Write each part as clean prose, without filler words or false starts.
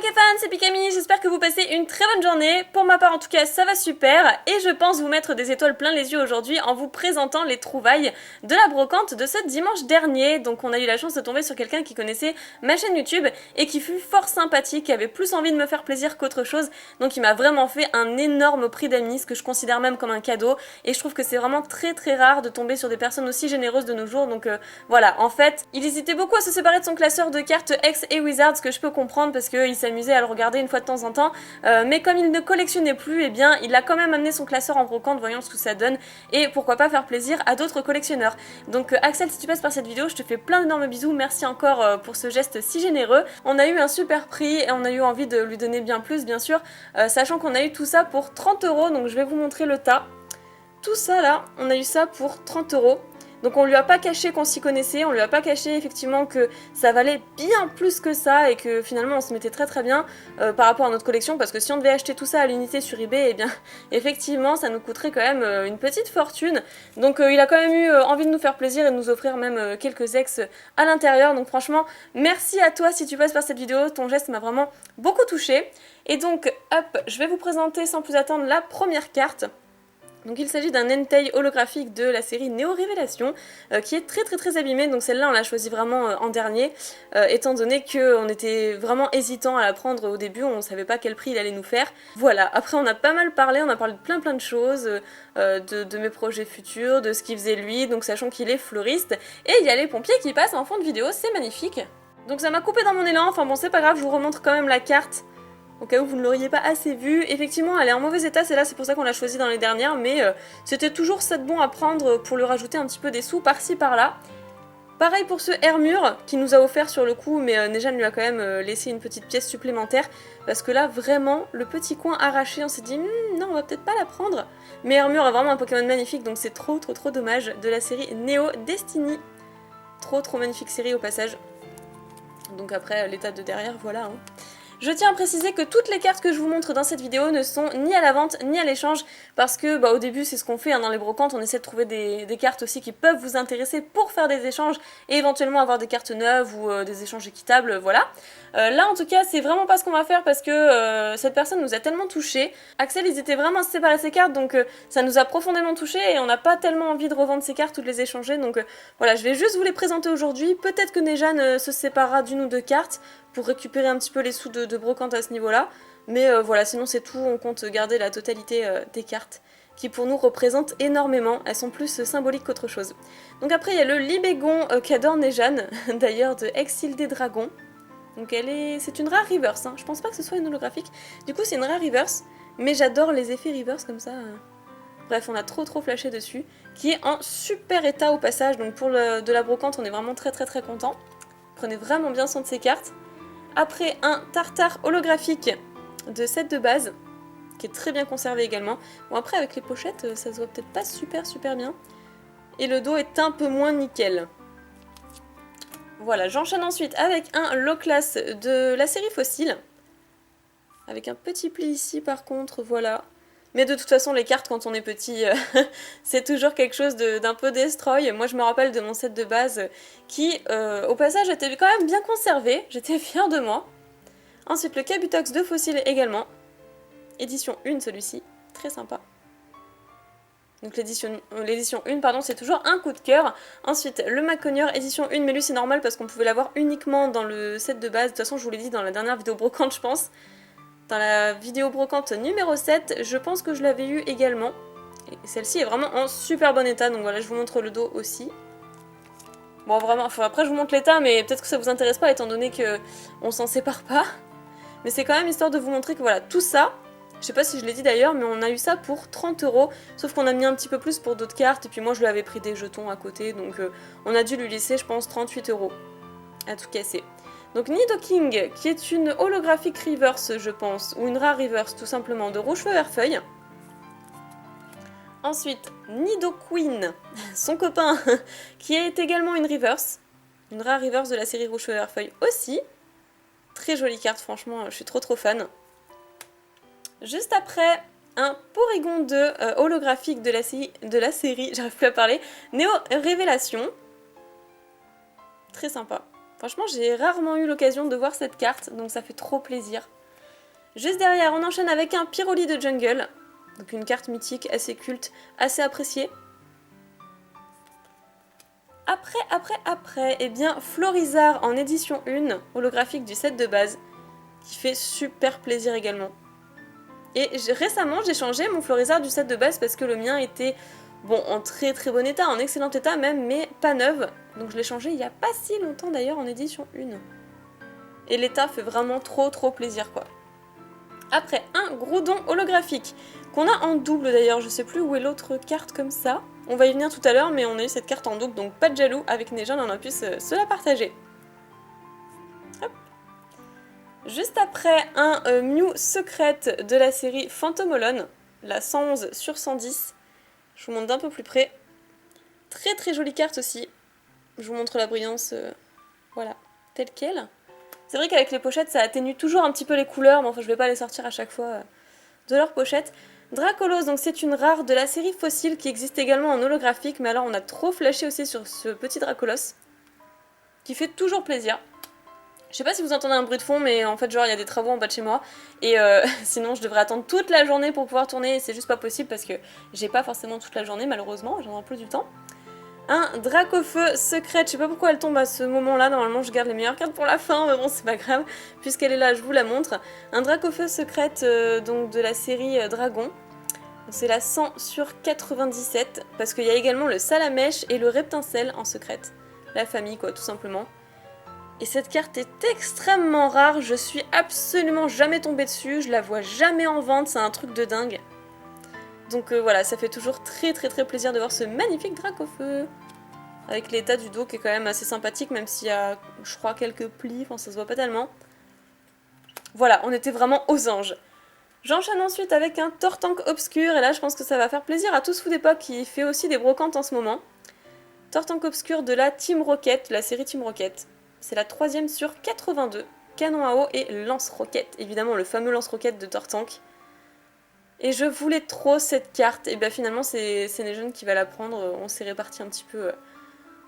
Pokéfans, c'est Pikami, j'espère que vous passez une très bonne journée. Pour ma part en tout cas ça va super et je pense vous mettre des étoiles plein les yeux aujourd'hui en vous présentant les trouvailles de la brocante de ce dimanche dernier. Donc on a eu la chance de tomber sur quelqu'un qui connaissait ma chaîne YouTube et qui fut fort sympathique, qui avait plus envie de me faire plaisir qu'autre chose. Donc il m'a vraiment fait un énorme prix d'amis, ce que je considère même comme un cadeau, et je trouve que c'est vraiment très rare de tomber sur des personnes aussi généreuses de nos jours. Donc voilà, en fait il hésitait beaucoup à se séparer de son classeur de cartes X et Wizard, ce que je peux comprendre parce qu'il s'amusait à le regarder une fois de temps en temps, mais comme il ne collectionnait plus, eh bien il a quand même amené son classeur en brocante, voyons ce que ça donne, et pourquoi pas faire plaisir à d'autres collectionneurs. Donc Axel, si tu passes par cette vidéo, je te fais plein d'énormes bisous, merci encore pour ce geste si généreux. On a eu un super prix et on a eu envie de lui donner bien plus bien sûr, sachant qu'on a eu tout ça pour 30 €, donc je vais vous montrer le tas. Tout ça là, on a eu ça pour 30 €. Donc on lui a pas caché qu'on s'y connaissait, on lui a pas caché effectivement que ça valait bien plus que ça et que finalement on se mettait très bien par rapport à notre collection, parce que si on devait acheter tout ça à l'unité sur eBay, eh bien effectivement ça nous coûterait quand même une petite fortune. Donc il a quand même eu envie de nous faire plaisir et de nous offrir même quelques ex à l'intérieur. Donc franchement merci à toi si tu passes par cette vidéo, ton geste m'a vraiment beaucoup touchée. Et donc hop, je vais vous présenter sans plus attendre la première carte. Donc il s'agit d'un Entei holographique de la série Néo Révélation qui est très abîmé. Donc celle-là on l'a choisie vraiment en dernier, étant donné qu'on était vraiment hésitant à la prendre au début, on savait pas quel prix il allait nous faire. Voilà, après on a pas mal parlé, on a parlé de plein de choses, de mes projets futurs, de ce qu'il faisait lui, donc sachant qu'il est fleuriste. Et il y a les pompiers qui passent en fond de vidéo, c'est magnifique. Donc ça m'a coupé dans mon élan, enfin bon c'est pas grave, je vous remontre quand même la carte. Au cas où vous ne l'auriez pas assez vue, effectivement elle est en mauvais état, celle-là c'est pour ça qu'on l'a choisie dans les dernières, mais c'était toujours ça de bon à prendre pour lui rajouter un petit peu des sous par-ci par-là. Pareil pour ce Hermure qui nous a offert sur le coup, mais Nejan lui a quand même laissé une petite pièce supplémentaire, parce que là vraiment le petit coin arraché, on s'est dit non on va peut-être pas la prendre. Mais Hermure est vraiment un Pokémon magnifique, donc c'est trop dommage, de la série Neo Destiny. Trop magnifique série au passage. Donc après l'étape de derrière, voilà hein. Je tiens à préciser que toutes les cartes que je vous montre dans cette vidéo ne sont ni à la vente ni à l'échange, parce que au début c'est ce qu'on fait hein, dans les brocantes, on essaie de trouver des cartes aussi qui peuvent vous intéresser pour faire des échanges et éventuellement avoir des cartes neuves ou des échanges équitables, voilà. Là en tout cas c'est vraiment pas ce qu'on va faire, parce que cette personne nous a tellement touchés. Axel ils étaient vraiment séparés de ses cartes, donc ça nous a profondément touchés et on n'a pas tellement envie de revendre ces cartes ou de les échanger, donc voilà, je vais juste vous les présenter aujourd'hui. Peut-être que Nejan se séparera d'une ou deux cartes pour récupérer un petit peu les sous de brocante à ce niveau-là. Mais voilà, sinon c'est tout, on compte garder la totalité des cartes, qui pour nous représentent énormément, elles sont plus symboliques qu'autre chose. Donc après il y a le Libégon qu'adore Nejan, d'ailleurs de Exil des Dragons. Donc c'est une rare reverse, hein. Je pense pas que ce soit une holographique, du coup c'est une rare reverse, mais j'adore les effets reverse comme ça. Bref, on a trop flashé dessus, qui est en super état au passage, donc pour de la brocante on est vraiment très content. Prenez vraiment bien soin de ces cartes. Après un Tartare holographique de set de base, qui est très bien conservé également. Bon après avec les pochettes, ça se voit peut-être pas super bien. Et le dos est un peu moins nickel. Voilà, j'enchaîne ensuite avec un low class de la série Fossile. Avec un petit pli ici par contre, voilà. Mais de toute façon les cartes quand on est petit, c'est toujours quelque chose d'un peu destroy. Moi je me rappelle de mon set de base qui au passage était quand même bien conservé, j'étais fière de moi. Ensuite le Kabutox de Fossile également, édition 1 celui-ci, très sympa. Donc l'édition 1 pardon, c'est toujours un coup de cœur. Ensuite le Macogneur édition 1, mais lui c'est normal parce qu'on pouvait l'avoir uniquement dans le set de base. De toute façon je vous l'ai dit dans la dernière vidéo brocante je pense. Dans la vidéo brocante numéro 7, je pense que je l'avais eu également. Et celle-ci est vraiment en super bon état, donc voilà, je vous montre le dos aussi. Bon, vraiment, après je vous montre l'état, mais peut-être que ça vous intéresse pas étant donné qu'on s'en sépare pas. Mais c'est quand même histoire de vous montrer que voilà, tout ça, je sais pas si je l'ai dit d'ailleurs, mais on a eu ça pour 30 €, sauf qu'on a mis un petit peu plus pour d'autres cartes, et puis moi je lui avais pris des jetons à côté, donc on a dû lui laisser, je pense, 38 € à tout casser. Donc Nidoking, qui est une holographique reverse, je pense, ou une rare reverse tout simplement, de Rouge Feu Vert Feuille. Ensuite, Nidoqueen, son copain, qui est également une reverse. Une rare reverse de la série Rouge Feu Vert Feuille aussi. Très jolie carte, franchement, je suis trop fan. Juste après, un Porygon 2 holographique de la série, j'arrive plus à parler, Néo Révélation. Très sympa. Franchement, j'ai rarement eu l'occasion de voir cette carte, donc ça fait trop plaisir. Juste derrière, on enchaîne avec un Pyroli de Jungle. Donc une carte mythique assez culte, assez appréciée. Après, eh bien, Florizard en édition 1, holographique du set de base, qui fait super plaisir également. Et récemment, j'ai changé mon Florizard du set de base parce que le mien était, bon, en très très bon état, en excellent état même, mais pas neuve. Donc je l'ai changé il n'y a pas si longtemps d'ailleurs en édition 1. Et l'état fait vraiment trop plaisir quoi. Après, un Groudon holographique, qu'on a en double d'ailleurs, je sais plus où est l'autre carte comme ça. On va y venir tout à l'heure, mais on a eu cette carte en double, donc pas de jaloux, avec Nejan on a pu se la partager. Hop. Juste après, un Mew secrète de la série Phantomolon, la 111 sur 110. Je vous montre d'un peu plus près. Très jolie carte aussi. Je vous montre la brillance, voilà, telle qu'elle. C'est vrai qu'avec les pochettes, ça atténue toujours un petit peu les couleurs, mais enfin je vais pas les sortir à chaque fois de leur pochette. Dracolos, donc c'est une rare de la série Fossile qui existe également en holographique, mais alors on a trop flashé aussi sur ce petit Dracolos, qui fait toujours plaisir. Je sais pas si vous entendez un bruit de fond, mais en fait genre il y a des travaux en bas de chez moi, et sinon je devrais attendre toute la journée pour pouvoir tourner, et c'est juste pas possible parce que j'ai pas forcément toute la journée malheureusement, j'en ai un peu du temps. Un Dracofeu secret, je sais pas pourquoi elle tombe à ce moment-là, normalement je garde les meilleures cartes pour la fin, mais bon c'est pas grave, puisqu'elle est là je vous la montre. Un Dracofeu secret donc de la série Dragon, c'est la 100 sur 97, parce qu'il y a également le Salamèche et le Reptincelle en secret, la famille quoi tout simplement. Et cette carte est extrêmement rare, je suis absolument jamais tombée dessus, je la vois jamais en vente, c'est un truc de dingue. Donc voilà, ça fait toujours très plaisir de voir ce magnifique Dracofeu. Avec l'état du dos qui est quand même assez sympathique, même s'il y a, je crois, quelques plis, enfin ça se voit pas tellement. Voilà, on était vraiment aux anges. J'enchaîne ensuite avec un Tortank Obscur, et là je pense que ça va faire plaisir à tous fous d'époque qui fait aussi des brocantes en ce moment. Tortank Obscur de la Team Rocket, la série Team Rocket. C'est la 3ème sur 82, canon à eau et lance-roquette, évidemment le fameux lance-roquette de Tortank. Et je voulais trop cette carte, et bien finalement c'est Nejan qui va la prendre, on s'est réparti un petit peu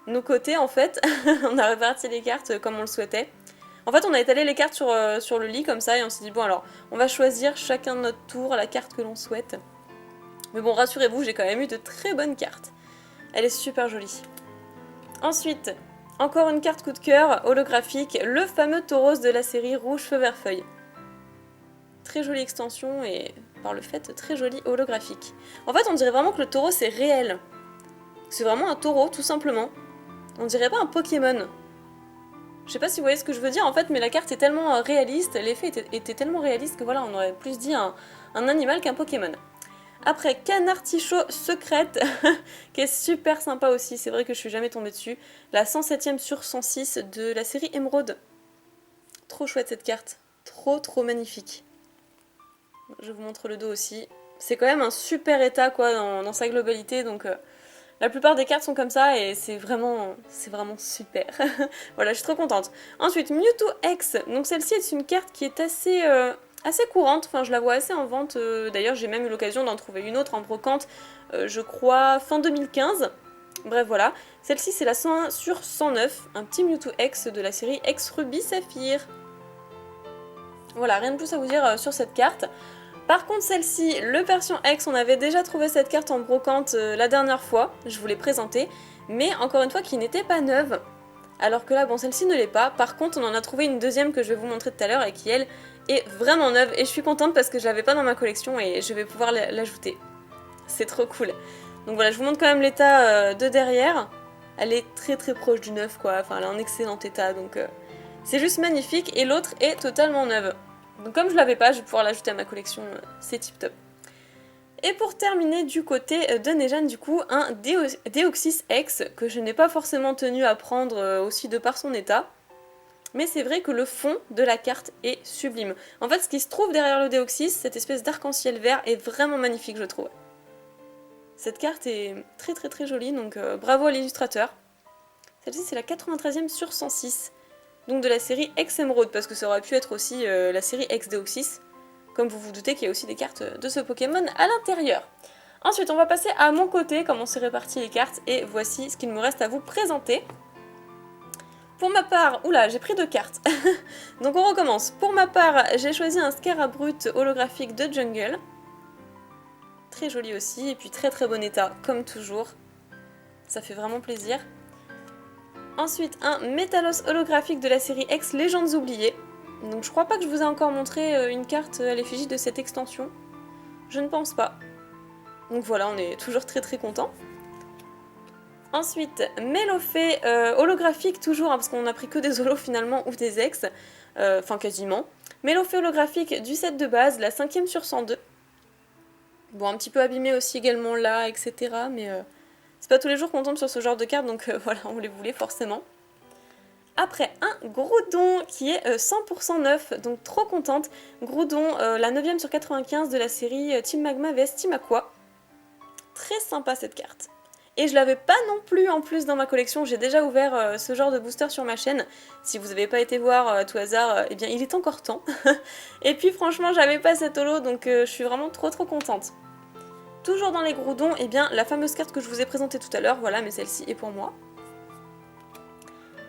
nos côtés en fait, on a réparti les cartes comme on le souhaitait. En fait on a étalé les cartes sur le lit comme ça et on s'est dit bon alors on va choisir chacun de notre tour la carte que l'on souhaite. Mais bon rassurez-vous j'ai quand même eu de très bonnes cartes, elle est super jolie. Ensuite, encore une carte coup de cœur holographique, le fameux Tauros de la série Rouge Feu Vert Feuille. Très jolie extension et par le fait très joli holographique. En fait on dirait vraiment que le taureau c'est réel. C'est vraiment un taureau tout simplement. On dirait pas un Pokémon. Je sais pas si vous voyez ce que je veux dire en fait, mais la carte est tellement réaliste, l'effet était tellement réaliste que voilà on aurait plus dit un animal qu'un Pokémon. Après Canartichaud secrète, qui est super sympa aussi, c'est vrai que je suis jamais tombée dessus. La 107ème sur 106 de la série Émeraude. Trop chouette cette carte, trop magnifique. Je vous montre le dos aussi. C'est quand même un super état quoi dans sa globalité, donc la plupart des cartes sont comme ça et c'est vraiment super. Voilà, je suis trop contente. Ensuite, Mewtwo X. Donc celle-ci est une carte qui est assez courante, enfin je la vois assez en vente. D'ailleurs j'ai même eu l'occasion d'en trouver une autre en brocante, je crois fin 2015. Bref voilà, celle-ci c'est la 101 sur 109, un petit Mewtwo X de la série X Ruby Saphir. Voilà, rien de plus à vous dire sur cette carte. Par contre celle-ci, le Persian X, on avait déjà trouvé cette carte en brocante la dernière fois, je vous l'ai présentée, mais encore une fois qui n'était pas neuve. Alors que là, bon celle-ci ne l'est pas, par contre on en a trouvé une deuxième que je vais vous montrer tout à l'heure et qui elle est vraiment neuve et je suis contente parce que je l'avais pas dans ma collection et je vais pouvoir l'ajouter. C'est trop cool. Donc voilà, je vous montre quand même l'état de derrière. Elle est très proche du neuf quoi, enfin elle est en excellent état donc c'est juste magnifique et l'autre est totalement neuve. Donc comme je l'avais pas, je vais pouvoir l'ajouter à ma collection, c'est tip top. Et pour terminer du côté de Nejan, du coup, un Deoxys X que je n'ai pas forcément tenu à prendre aussi de par son état. Mais c'est vrai que le fond de la carte est sublime. En fait, ce qui se trouve derrière le Deoxys, cette espèce d'arc-en-ciel vert, est vraiment magnifique, je trouve. Cette carte est très jolie, donc bravo à l'illustrateur. Celle-ci, c'est la 93ème sur 106. Donc de la série X-Emerald, parce que ça aurait pu être aussi la série X-Deoxys, comme vous vous doutez qu'il y a aussi des cartes de ce Pokémon à l'intérieur. Ensuite, on va passer à mon côté, comme on s'est réparti les cartes, et voici ce qu'il me reste à vous présenter. Pour ma part, oula, j'ai pris 2 cartes. Donc on recommence. Pour ma part, j'ai choisi un Scarabrut holographique de Jungle. Très joli aussi, et puis très bon état, comme toujours. Ça fait vraiment plaisir. Ensuite, un Métalos holographique de la série X Légendes oubliées. Donc je crois pas que je vous ai encore montré une carte à l'effigie de cette extension. Je ne pense pas. Donc voilà, on est toujours très content. Ensuite, Mélofée holographique toujours, hein, parce qu'on a pris que des holos finalement, ou des ex. Enfin quasiment. Mélofée holographique du set de base, la 5ème sur 102. Bon, un petit peu abîmé aussi également là, etc. Mais c'est pas tous les jours qu'on tombe sur ce genre de carte, donc voilà, on les voulait forcément. Après, un Groudon qui est 100% neuf, donc trop contente. Groudon, la 9ème sur 95 de la série Team Magma vs Team Aqua. Très sympa cette carte. Et je l'avais pas non plus en plus dans ma collection, j'ai déjà ouvert ce genre de booster sur ma chaîne. Si vous n'avez pas été voir à tout hasard, eh bien il est encore temps. Et puis franchement j'avais pas cet holo, donc je suis vraiment trop contente. Toujours dans les Groudons, eh bien la fameuse carte que je vous ai présentée tout à l'heure, voilà, mais celle-ci est pour moi.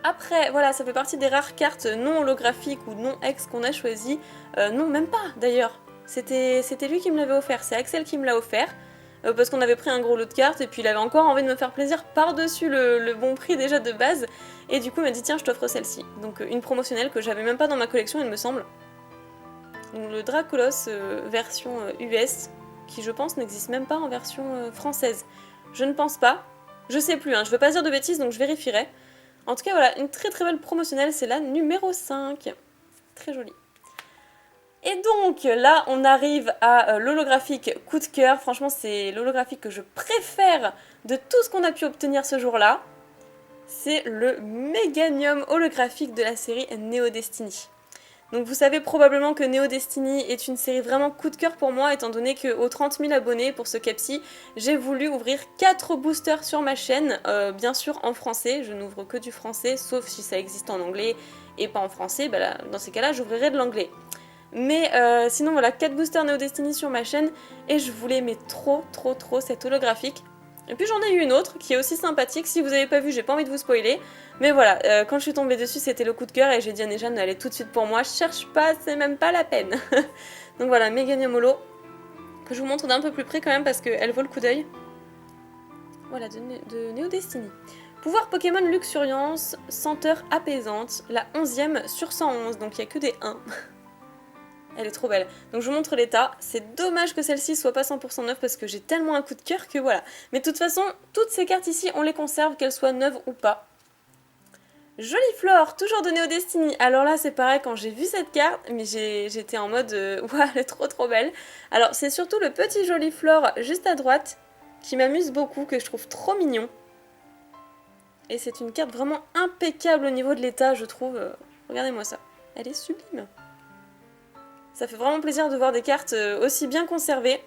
Après, voilà, ça fait partie des rares cartes non holographiques ou non ex qu'on a choisies. Non, même pas d'ailleurs. C'était lui qui me l'avait offert, c'est Axel qui me l'a offert. Parce qu'on avait pris un gros lot de cartes et puis il avait encore envie de me faire plaisir par-dessus le bon prix déjà de base. Et du coup il m'a dit tiens je t'offre celle-ci. Donc une promotionnelle que j'avais même pas dans ma collection il me semble. Donc le Dracolos version US, qui je pense n'existe même pas en version française. Je ne pense pas. Je sais plus, hein, je veux pas dire de bêtises donc je vérifierai. En tout cas voilà, une très belle promotionnelle, c'est la numéro 5. Très jolie. Et donc là on arrive à l'holographique coup de cœur, franchement c'est l'holographique que je préfère de tout ce qu'on a pu obtenir ce jour-là. C'est le Meganium holographique de la série Neo Destiny. Donc vous savez probablement que Neo Destiny est une série vraiment coup de cœur pour moi, étant donné qu'aux 30 000 abonnés pour ce cap-ci, j'ai voulu ouvrir 4 boosters sur ma chaîne, bien sûr en français, je n'ouvre que du français, sauf si ça existe en anglais et pas en français, bah là, dans ces cas-là j'ouvrirai de l'anglais. Mais sinon voilà, 4 boosters Neo Destiny sur ma chaîne, et je voulais aimer trop cette holographique. Et puis j'en ai eu une autre qui est aussi sympathique, si vous n'avez pas vu j'ai pas envie de vous spoiler, mais voilà, quand je suis tombée dessus c'était le coup de cœur et j'ai dit à Nejane elle est tout de suite pour moi, je cherche pas, c'est même pas la peine. Donc voilà, Meganium Holo, que je vous montre d'un peu plus près quand même parce qu'elle vaut le coup d'œil. Voilà, de Neo Destiny. Pouvoir Pokémon Luxuriance, senteur apaisante, la 11ème sur 111, donc il n'y a que des 1. Elle est trop belle. Donc je vous montre l'état. C'est dommage que celle-ci soit pas 100% neuve parce que j'ai tellement un coup de cœur que voilà. Mais de toute façon, toutes ces cartes ici, on les conserve, qu'elles soient neuves ou pas. Jolie Flore, toujours de Neo Destiny. Alors là, c'est pareil, quand j'ai vu cette carte, mais j'étais en mode, ouais, elle est trop belle. Alors c'est surtout le petit Jolie Flore juste à droite qui m'amuse beaucoup, que je trouve trop mignon. Et c'est une carte vraiment impeccable au niveau de l'état, je trouve. Regardez-moi ça. Elle est sublime. Ça fait vraiment plaisir de voir des cartes aussi bien conservées.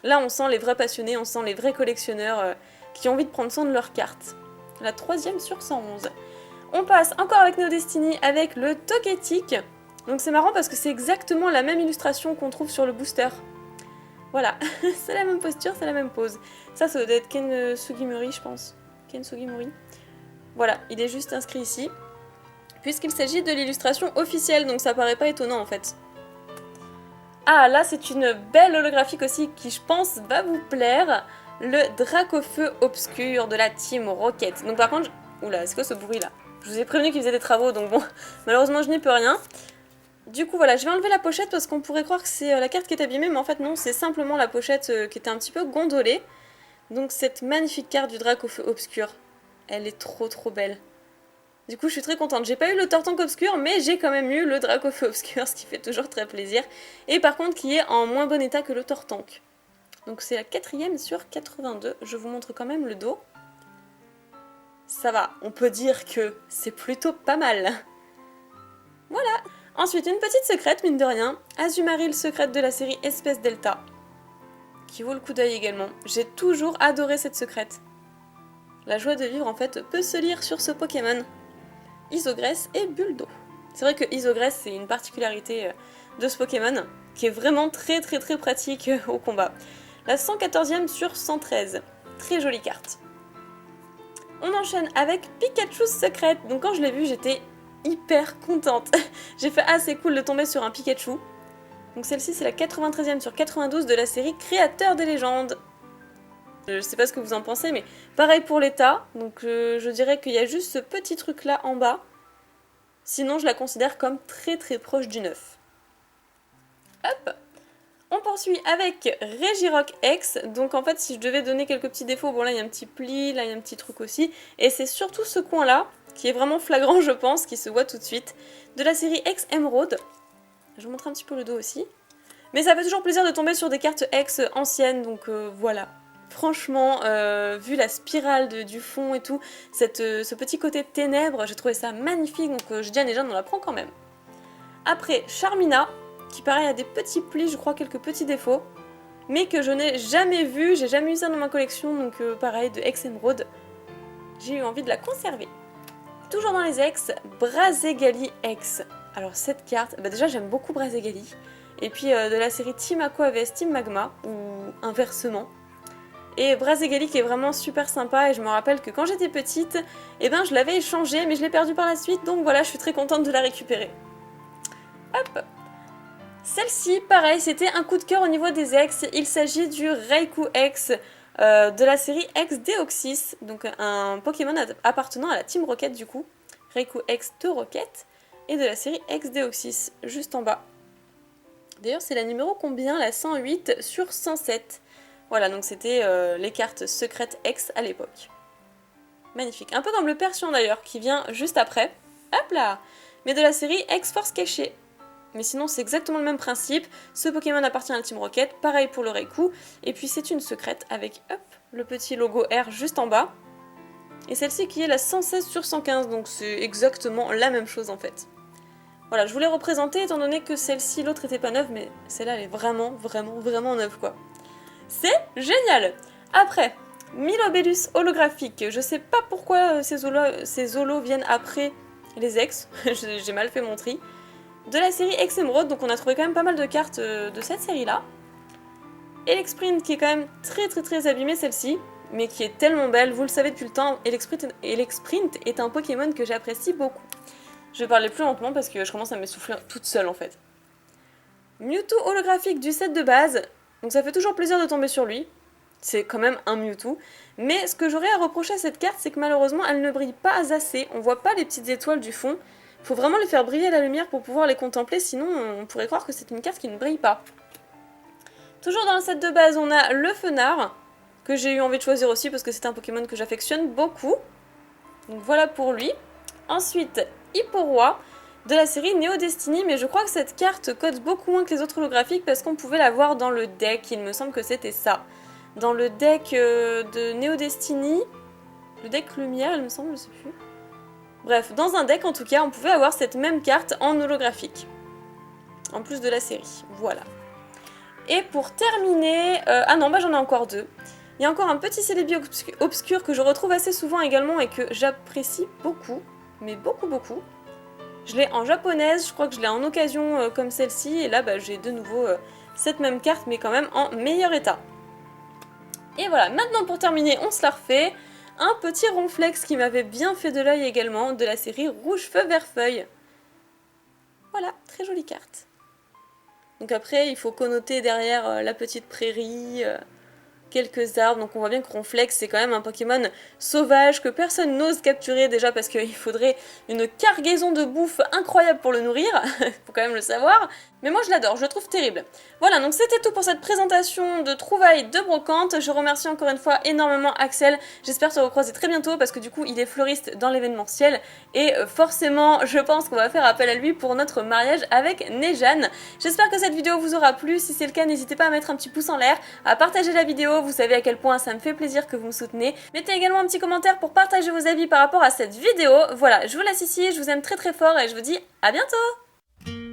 Là, on sent les vrais passionnés, on sent les vrais collectionneurs qui ont envie de prendre soin de leurs cartes. La 3ème sur 111. On passe encore avec Neo Destiny avec le Togetic. Donc c'est marrant parce que c'est exactement la même illustration qu'on trouve sur le booster. Voilà, c'est la même posture, c'est la même pose. Ça doit être Ken Sugimori, je pense. Ken Sugimori. Voilà, il est juste inscrit ici. Puisqu'il s'agit de l'illustration officielle, donc ça paraît pas étonnant en fait. Ah, là, c'est une belle holographique aussi qui, je pense, va vous plaire. Le Dracofeu Obscur de la Team Rocket. Donc par contre, oula, c'est quoi ce bruit là? Je vous ai prévenu qu'il faisait des travaux, donc bon, malheureusement je n'y peux rien. Du coup voilà, je vais enlever la pochette parce qu'on pourrait croire que c'est la carte qui est abîmée, mais en fait non, c'est simplement la pochette qui était un petit peu gondolée. Donc cette magnifique carte du Dracofeu Obscur, elle est trop belle. Du coup, je suis très contente. J'ai pas eu le Tortank Obscur, mais j'ai quand même eu le Dracofeu Obscur, ce qui fait toujours très plaisir. Et par contre, qui est en moins bon état que le Tortank. Donc c'est la 4ème sur 82. Je vous montre quand même le dos. Ça va, on peut dire que c'est plutôt pas mal. Voilà. Ensuite, une petite secrète, mine de rien. Azumarill secrète de la série Espèce Delta. Qui vaut le coup d'œil également. J'ai toujours adoré cette secrète. La joie de vivre, en fait, peut se lire sur ce Pokémon. Isogresse et Buldo. C'est vrai que Isogresse c'est une particularité de ce Pokémon qui est vraiment très pratique au combat. La 114ème sur 113. Très jolie carte. on enchaîne avec Pikachu Secret. Donc quand je l'ai vu, j'étais hyper contente. J'ai fait assez cool de tomber sur un Pikachu. Donc celle-ci, c'est la 93e sur 92 de la série Créateur des légendes. Je sais pas ce que vous en pensez, mais pareil pour l'état. Donc je dirais qu'il y a juste ce petit truc là en bas. Sinon, je la considère comme très très proche du neuf. Hop! On poursuit avec Regirock X. Donc en fait, si je devais donner quelques petits défauts, bon là il y a un petit pli, là il y a un petit truc aussi. Et c'est surtout ce coin là, qui est vraiment flagrant je pense, qui se voit tout de suite. De la série X Emerald. Je vous montre un petit peu le dos aussi. Mais ça fait toujours plaisir de tomber sur des cartes X anciennes, donc voilà. Franchement, vu la spirale du fond et tout, ce petit côté ténèbres, j'ai trouvé ça magnifique, donc je dis à Nejan, on la prend quand même. Après, Charmina, qui pareil a des petits plis, je crois quelques petits défauts, mais que je n'ai jamais vu, j'ai jamais eu ça dans ma collection, donc pareil, de X Emerald. J'ai eu envie de la conserver. Toujours dans les X, Brazegali X. Alors cette carte, bah déjà j'aime beaucoup Brazegali, et puis de la série Team Aqua vs Team Magma, ou inversement. Et Brazegali qui est vraiment super sympa, et je me rappelle que quand j'étais petite, eh ben je l'avais échangé, mais je l'ai perdu par la suite, donc voilà, je suis très contente de la récupérer. Hop! Celle-ci, pareil, c'était un coup de cœur au niveau des X, il s'agit du Raikou X de la série X Deoxys, donc un Pokémon appartenant à la Team Rocket du coup, Raikou X de Rocket, et de la série X Deoxys, juste en bas. D'ailleurs, c'est la numéro combien? La 108 sur 107. Voilà, donc c'était les cartes secrètes X à l'époque. Magnifique. Un peu comme le Persian d'ailleurs, qui vient juste après. Hop là! Mais de la série X-Force cachée. Mais sinon, c'est exactement le même principe. Ce Pokémon appartient à la Team Rocket. Pareil pour le Raikou. Et puis c'est une secrète avec, hop, le petit logo R juste en bas. Et celle-ci qui est la 116 sur 115. Donc c'est exactement la même chose en fait. Voilà, je voulais représenter étant donné que celle-ci, l'autre était pas neuve. Mais celle-là, elle est vraiment, vraiment, vraiment neuve quoi. C'est génial! Après, Milobellus holographique. Je sais pas pourquoi ces holos viennent après les ex. J'ai mal fait mon tri. De la série X Emerald, donc on a trouvé quand même pas mal de cartes de cette série-là. Elexprint qui est quand même très très très abîmée celle-ci, mais qui est tellement belle, vous le savez depuis le temps, Elexprint est un Pokémon que j'apprécie beaucoup. Je vais parler plus lentement parce que je commence à m'essouffler toute seule en fait. Mewtwo holographique du set de base. Donc ça fait toujours plaisir de tomber sur lui, c'est quand même un Mewtwo, mais ce que j'aurais à reprocher à cette carte, c'est que malheureusement elle ne brille pas assez, on voit pas les petites étoiles du fond, il faut vraiment les faire briller à la lumière pour pouvoir les contempler, sinon on pourrait croire que c'est une carte qui ne brille pas. Toujours dans le set de base, on a le Fenard, que j'ai eu envie de choisir aussi parce que c'est un Pokémon que j'affectionne beaucoup, donc voilà pour lui. Ensuite, Hipporoi, de la série Neo Destiny, mais je crois que cette carte code beaucoup moins que les autres holographiques parce qu'on pouvait la voir dans le deck, il me semble que c'était ça. Dans le deck de Neo Destiny, le deck lumière il me semble, je sais plus. Bref, dans un deck en tout cas, on pouvait avoir cette même carte en holographique. En plus de la série, voilà. Et pour terminer, ah non, bah j'en ai encore deux. Il y a encore un petit Celebi obscur que je retrouve assez souvent également et que j'apprécie beaucoup, mais beaucoup beaucoup. Je l'ai en japonaise, je crois que je l'ai en occasion comme celle-ci, et là bah, j'ai de nouveau cette même carte, mais quand même en meilleur état. Et voilà, maintenant pour terminer, on se la refait. Un petit Ronflex qui m'avait bien fait de l'œil également, de la série Rouge Feu Vert Feuille. Voilà, très jolie carte. Donc après, il faut connoter derrière la petite prairie, quelques arbres, donc on voit bien que Ronflex c'est quand même un Pokémon sauvage que personne n'ose capturer déjà parce qu'il faudrait une cargaison de bouffe incroyable pour le nourrir, faut quand même le savoir, mais moi je l'adore, je le trouve terrible. Voilà, donc c'était tout pour cette présentation de trouvailles de brocante, je remercie encore une fois énormément Axel, j'espère te recroiser très bientôt parce que du coup il est fleuriste dans l'événementiel et forcément je pense qu'on va faire appel à lui pour notre mariage avec Nejan. J'espère que cette vidéo vous aura plu, si c'est le cas n'hésitez pas à mettre un petit pouce en l'air, à partager la vidéo, vous savez à quel point ça me fait plaisir que vous me soutenez. Mettez également un petit commentaire pour partager vos avis par rapport à cette vidéo. Voilà, je vous laisse ici, je vous aime très très fort et je vous dis à bientôt!